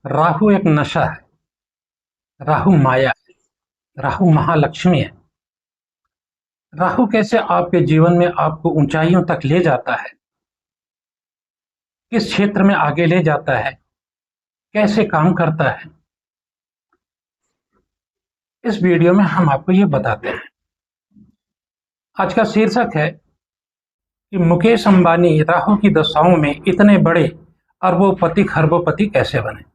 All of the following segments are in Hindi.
राहु एक नशा है। राहु माया है। राहु महालक्ष्मी है। राहु कैसे आपके जीवन में आपको ऊंचाइयों तक ले जाता है, किस क्षेत्र में आगे ले जाता है, कैसे काम करता है, इस वीडियो में हम आपको ये बताते हैं। आज का शीर्षक है कि मुकेश अंबानी राहु की दशाओं में इतने बड़े अरबोपति खरबोपति कैसे बने।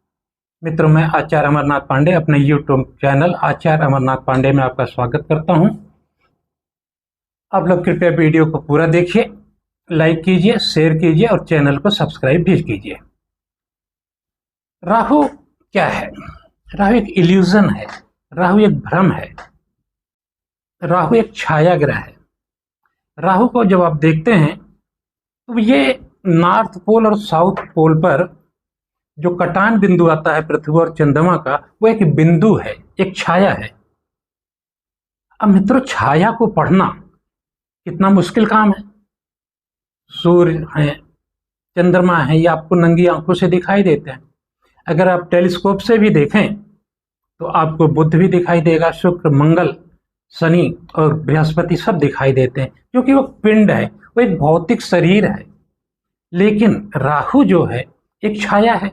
मित्रों, मैं आचार्य अमरनाथ पांडे अपने यूट्यूब चैनल आचार्य अमरनाथ पांडे में आपका स्वागत करता हूं। आप लोग कृपया वीडियो को पूरा देखिए, लाइक कीजिए, शेयर कीजिए और चैनल को सब्सक्राइब भी कीजिए। राहु क्या है? राहु एक इल्यूजन है। राहु एक भ्रम है। राहु एक छाया ग्रह है। राहु को जब आप देखते हैं तो ये नॉर्थ पोल और साउथ पोल पर जो कटान बिंदु आता है पृथ्वी और चंद्रमा का, वो एक बिंदु है, एक छाया है। अब मित्रों, छाया को पढ़ना कितना मुश्किल काम है। सूर्य है, चंद्रमा है, ये आपको नंगी आंखों से दिखाई देते हैं। अगर आप टेलीस्कोप से भी देखें तो आपको बुध भी दिखाई देगा, शुक्र, मंगल, शनि और बृहस्पति सब दिखाई देते हैं, क्योंकि वो पिंड है, वो एक भौतिक शरीर है। लेकिन राहु जो है एक छाया है।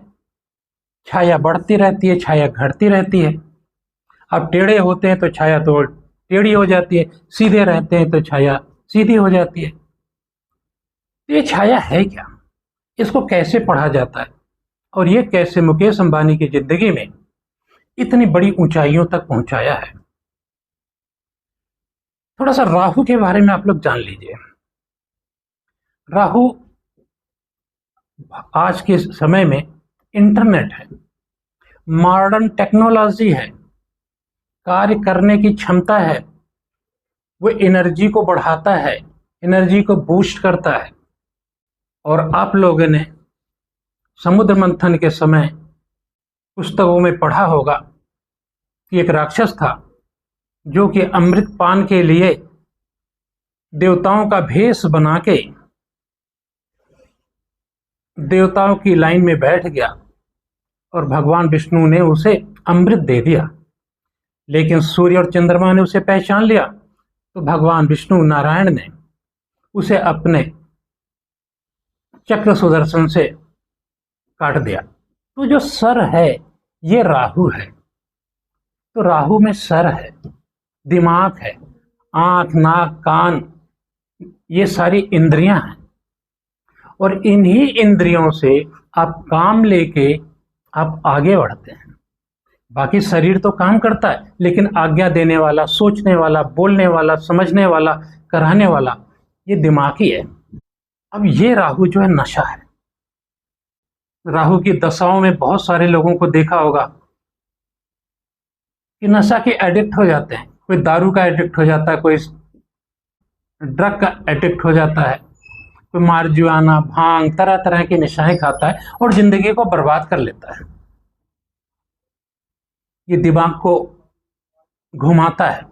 छाया बढ़ती रहती है, छाया घटती रहती है। आप टेढ़े होते हैं तो छाया तो टेढ़ी हो जाती है, सीधे रहते हैं तो छाया सीधी हो जाती है। तो ये छाया है क्या? इसको कैसे पढ़ा जाता है और ये कैसे मुकेश अंबानी की जिंदगी में इतनी बड़ी ऊंचाइयों तक पहुंचाया है? थोड़ा सा राहु के बारे में आप लोग जान लीजिए। राहु आज के समय में इंटरनेट है, मॉडर्न टेक्नोलॉजी है, कार्य करने की क्षमता है, वो एनर्जी को बढ़ाता है, एनर्जी को बूस्ट करता है। और आप लोगों ने समुद्र मंथन के समय पुस्तकों में पढ़ा होगा कि एक राक्षस था जो कि अमृत पान के लिए देवताओं का भेष बना के देवताओं की लाइन में बैठ गया और भगवान विष्णु ने उसे अमृत दे दिया। लेकिन सूर्य और चंद्रमा ने उसे पहचान लिया तो भगवान विष्णु नारायण ने उसे अपने चक्र सुदर्शन से काट दिया। तो जो सर है ये राहु है। तो राहु में सर है, दिमाग है, आंख, नाक, कान, ये सारी इंद्रियां हैं। और इन्हीं इंद्रियों से आप काम लेके आप आगे बढ़ते हैं। बाकी शरीर तो काम करता है, लेकिन आज्ञा देने वाला, सोचने वाला, बोलने वाला, समझने वाला, कराने वाला ये दिमाग ही है। अब ये राहु जो है नशा है। राहु की दशाओं में बहुत सारे लोगों को देखा होगा कि नशा के एडिक्ट हो जाते हैं। कोई दारू का एडिक्ट हो जाता है, कोई ड्रग का एडिक्ट हो जाता है, कोई मारजुआना, भांग, तरह तरह की नशाएं खाता है और जिंदगी को बर्बाद कर लेता है। ये दिमाग को घुमाता है,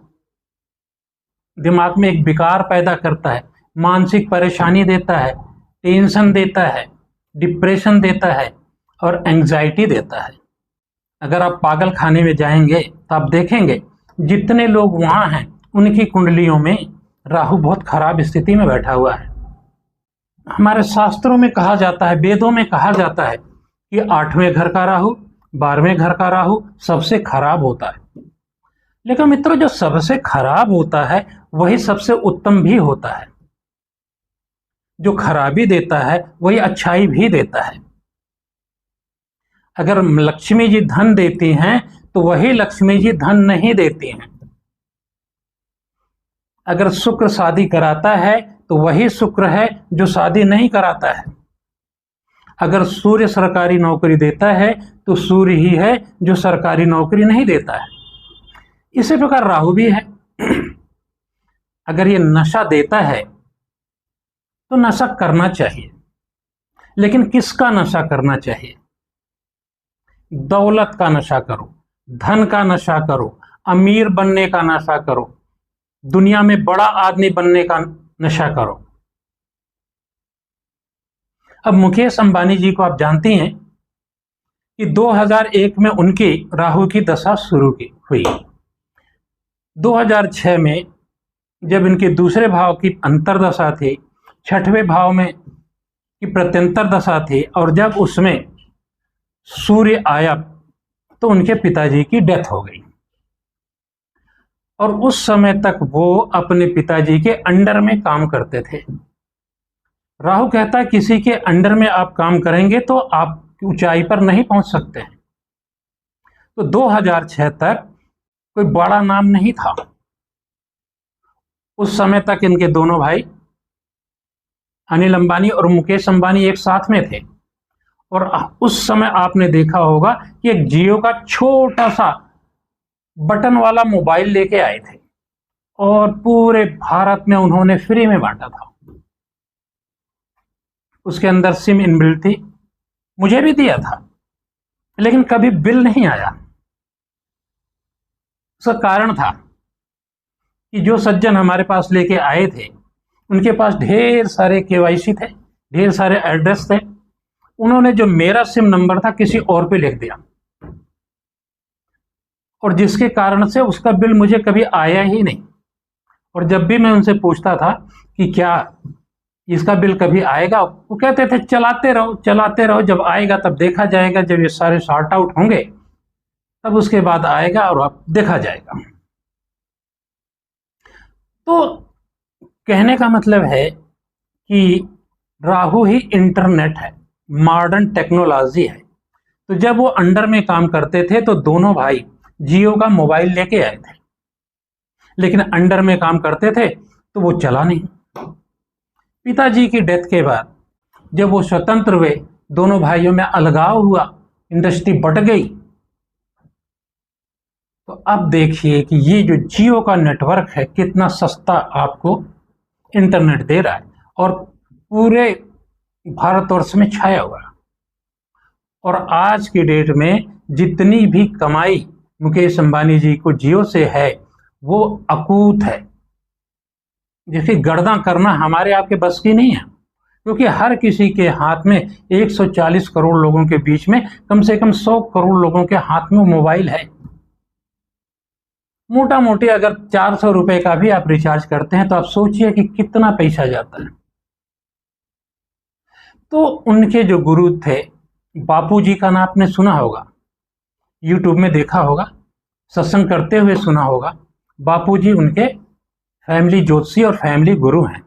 दिमाग में एक विकार पैदा करता है, मानसिक परेशानी देता है, टेंशन देता है, डिप्रेशन देता है और एंजाइटी देता है। अगर आप पागल खाने में जाएंगे तो आप देखेंगे जितने लोग वहां हैं उनकी कुंडलियों में राहु बहुत खराब स्थिति में बैठा हुआ है। हमारे शास्त्रों में कहा जाता है, वेदों में कहा जाता है कि 8वें घर का राहु, 12वें घर का राहु सबसे खराब होता है। लेकिन मित्रों, जो सबसे खराब होता है वही सबसे उत्तम भी होता है। जो खराबी देता है वही अच्छाई भी देता है। अगर लक्ष्मी जी धन देती हैं तो वही लक्ष्मी जी धन नहीं देती हैं। अगर शुक्र शादी कराता है तो वही शुक्र है जो शादी नहीं कराता है। अगर सूर्य सरकारी नौकरी देता है तो सूर्य ही है जो सरकारी नौकरी नहीं देता है। इसी प्रकार राहु भी है। अगर ये नशा देता है तो नशा करना चाहिए, लेकिन किसका नशा करना चाहिए? दौलत का नशा करो, धन का नशा करो, अमीर बनने का नशा करो, दुनिया में बड़ा आदमी बनने का नशा करो। अब मुकेश अंबानी जी को आप जानती हैं कि 2001 में उनकी राहु की दशा शुरू की हुई। 2006 में जब इनके दूसरे भाव की अंतरदशा थी, छठवें भाव में की प्रत्यंतर दशा थी, और जब उसमें सूर्य आया तो उनके पिताजी की डेथ हो गई। और उस समय तक वो अपने पिताजी के अंडर में काम करते थे। राहु कहता है किसी के अंडर में आप काम करेंगे तो आप ऊंचाई पर नहीं पहुंच सकते हैं। तो 2006 तक कोई बड़ा नाम नहीं था। उस समय तक इनके दोनों भाई अनिल अंबानी और मुकेश अंबानी एक साथ में थे। और उस समय आपने देखा होगा कि एक जियो का छोटा सा बटन वाला मोबाइल लेके आए थे और पूरे भारत में उन्होंने फ्री में बांटा था। उसके अंदर सिम इनबिल्ट थी, मुझे भी दिया था, लेकिन कभी बिल नहीं आया। उसका कारण था कि जो सज्जन हमारे पास लेके आए थे उनके पास ढेर सारे केवाईसी थे, ढेर सारे एड्रेस थे। उन्होंने जो मेरा सिम नंबर था किसी और पे लिख दिया, और जिसके कारण से उसका बिल मुझे कभी आया ही नहीं। और जब भी मैं उनसे पूछता था कि क्या इसका बिल कभी आएगा, वो कहते थे चलाते रहो, जब आएगा तब देखा जाएगा, जब ये सारे सॉर्ट आउट होंगे तब उसके बाद आएगा और अब देखा जाएगा। तो कहने का मतलब है कि राहु ही इंटरनेट है, मॉडर्न टेक्नोलॉजी है। तो जब वो अंडर में काम करते थे तो दोनों भाई जियो का मोबाइल लेके आए थे, लेकिन अंडर में काम करते थे तो वो चला नहीं। पिताजी की डेथ के बाद जब वो स्वतंत्र हुए, दोनों भाइयों में अलगाव हुआ, इंडस्ट्री बट गई। तो अब देखिए कि ये जो जियो का नेटवर्क है कितना सस्ता आपको इंटरनेट दे रहा है और पूरे भारतवर्ष में छाया हुआ है। और आज की डेट में जितनी भी कमाई मुकेश अंबानी जी को जियो से है वो अकूत है, जिसकी गणना करना हमारे आपके बस की नहीं है, क्योंकि हर किसी के हाथ में 140 करोड़ लोगों के बीच में कम से कम 100 करोड़ लोगों के हाथ में मोबाइल है। मोटा मोटी अगर 400 रुपए का भी आप रिचार्ज करते हैं तो आप सोचिए कि कितना पैसा जाता है। तो उनके जो गुरु थे, बापूजी का नाम आपने सुना होगा, यूट्यूब में देखा होगा, सत्संग करते हुए सुना होगा। बापूजी उनके फैमिली ज्योतिषी और फैमिली गुरु हैं।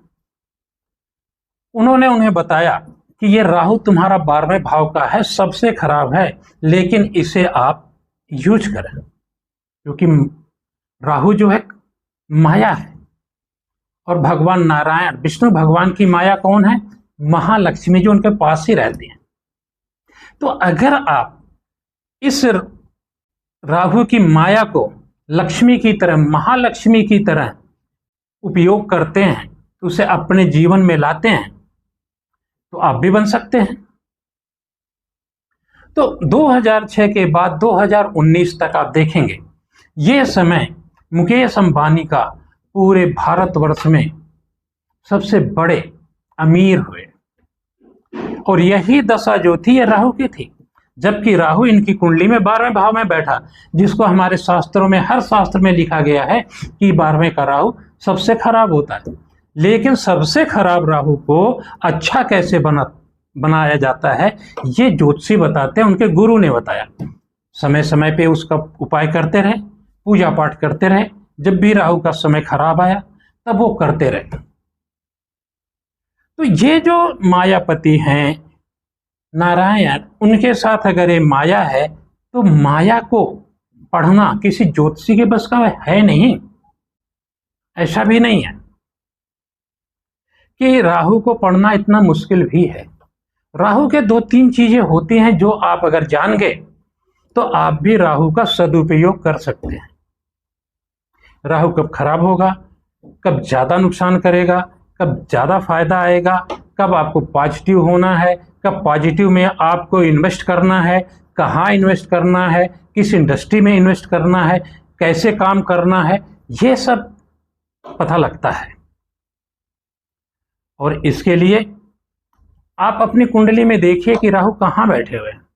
उन्होंने उन्हें बताया कि ये राहु तुम्हारा 12वें भाव का है, सबसे खराब है, लेकिन इसे आप यूज करें, क्योंकि राहु जो है माया है। और भगवान नारायण विष्णु भगवान की माया कौन है? महालक्ष्मी, जो उनके पास ही रहती है। तो अगर आप इस राहु की माया को लक्ष्मी की तरह, महालक्ष्मी की तरह उपयोग करते हैं, तो उसे अपने जीवन में लाते हैं, तो आप भी बन सकते हैं। तो 2006 के बाद 2019 तक आप देखेंगे ये समय मुकेश अंबानी का पूरे भारतवर्ष में सबसे बड़े अमीर हुए। और यही दशा जो थी ये राहु की थी, जबकि राहु इनकी कुंडली में 12वें भाव में बैठा, जिसको हमारे शास्त्रों में, हर शास्त्र में लिखा गया है कि 12वें का राहु सबसे खराब होता है। लेकिन सबसे खराब राहु को अच्छा कैसे बनाया जाता है ये ज्योतिषी बताते हैं, उनके गुरु ने बताया। समय समय पे उसका उपाय करते रहे, पूजा पाठ करते रहे, जब भी राहु का समय खराब आया तब वो करते रहे। तो ये जो मायापति हैं नारायण, उनके साथ अगर ये माया है तो माया को पढ़ना किसी ज्योतिषी के बस का है नहीं। ऐसा भी नहीं है कि राहु को पढ़ना इतना मुश्किल भी है। राहु के 2-3 चीजें होती हैं जो आप अगर जान गए तो आप भी राहु का सदुपयोग कर सकते हैं। राहु कब खराब होगा, कब ज्यादा नुकसान करेगा, कब ज्यादा फायदा आएगा, कब आपको पॉजिटिव होना है, कब पॉजिटिव में आपको इन्वेस्ट करना है, कहाँ इन्वेस्ट करना है, किस इंडस्ट्री में इन्वेस्ट करना है, कैसे काम करना है, ये सब पता लगता है। और इसके लिए आप अपनी कुंडली में देखिए कि राहु कहाँ बैठे हुए हैं।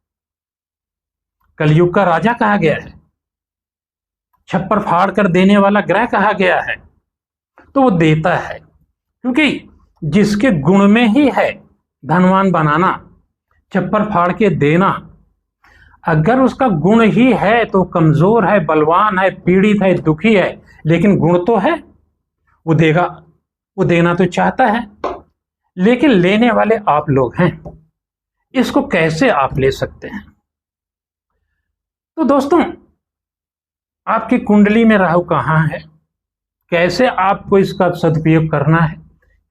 कलयुग का राजा कहा गया है, छप्पर फाड़ कर देने वाला ग्रह कहा गया है। तो वो देता है, क्योंकि जिसके गुण में ही है धनवान बनाना, छप्पर फाड़ के देना। अगर उसका गुण ही है तो कमजोर है, बलवान है, पीड़ित है, दुखी है, लेकिन गुण तो है, वो देगा, वो देना तो चाहता है, लेकिन लेने वाले आप लोग हैं। इसको कैसे आप ले सकते हैं? तो दोस्तों, आपकी कुंडली में राहु कहाँ है, कैसे आपको इसका सदुपयोग करना है,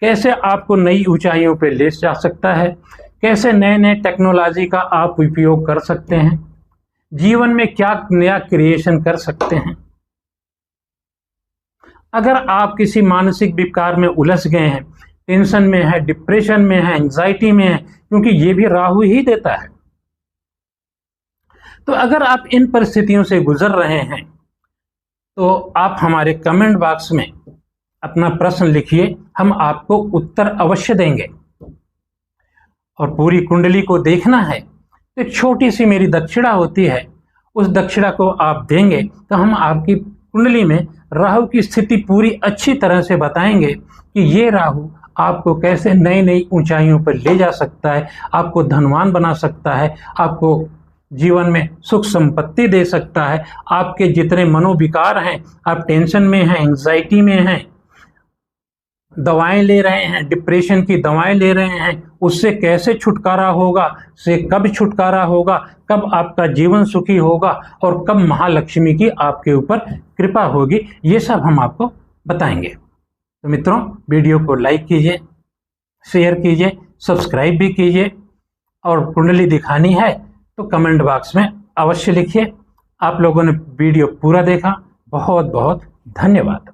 कैसे आपको नई ऊंचाइयों पे ले जा सकता है, कैसे नए नए टेक्नोलॉजी का आप उपयोग कर सकते हैं, जीवन में क्या नया क्रिएशन कर सकते हैं। अगर आप किसी मानसिक विकार में उलझ गए हैं, टेंशन में है, डिप्रेशन में है, एंजाइटी में है, क्योंकि ये भी राहु ही देता है, तो अगर आप इन परिस्थितियों से गुजर रहे हैं तो आप हमारे कमेंट बॉक्स में अपना प्रश्न लिखिए, हम आपको उत्तर अवश्य देंगे। और पूरी कुंडली को देखना है तो एक छोटी सी मेरी दक्षिणा होती है, उस दक्षिणा को आप देंगे तो हम आपकी कुंडली में राहु की स्थिति पूरी अच्छी तरह से बताएंगे कि ये राहु आपको कैसे नई नई ऊंचाइयों पर ले जा सकता है, आपको धनवान बना सकता है, आपको जीवन में सुख संपत्ति दे सकता है। आपके जितने मनोविकार हैं, आप टेंशन में हैं, एंजाइटी में हैं, दवाएं ले रहे हैं, डिप्रेशन की दवाएं ले रहे हैं, उससे कैसे छुटकारा होगा, से कब छुटकारा होगा, कब आपका जीवन सुखी होगा और कब महालक्ष्मी की आपके ऊपर कृपा होगी, ये सब हम आपको बताएंगे। तो मित्रों, वीडियो को लाइक कीजिए, शेयर कीजिए, सब्सक्राइब भी कीजिए, और कुंडली दिखानी है तो कमेंट बॉक्स में अवश्य लिखिए। आप लोगों ने वीडियो पूरा देखा, बहुत बहुत धन्यवाद।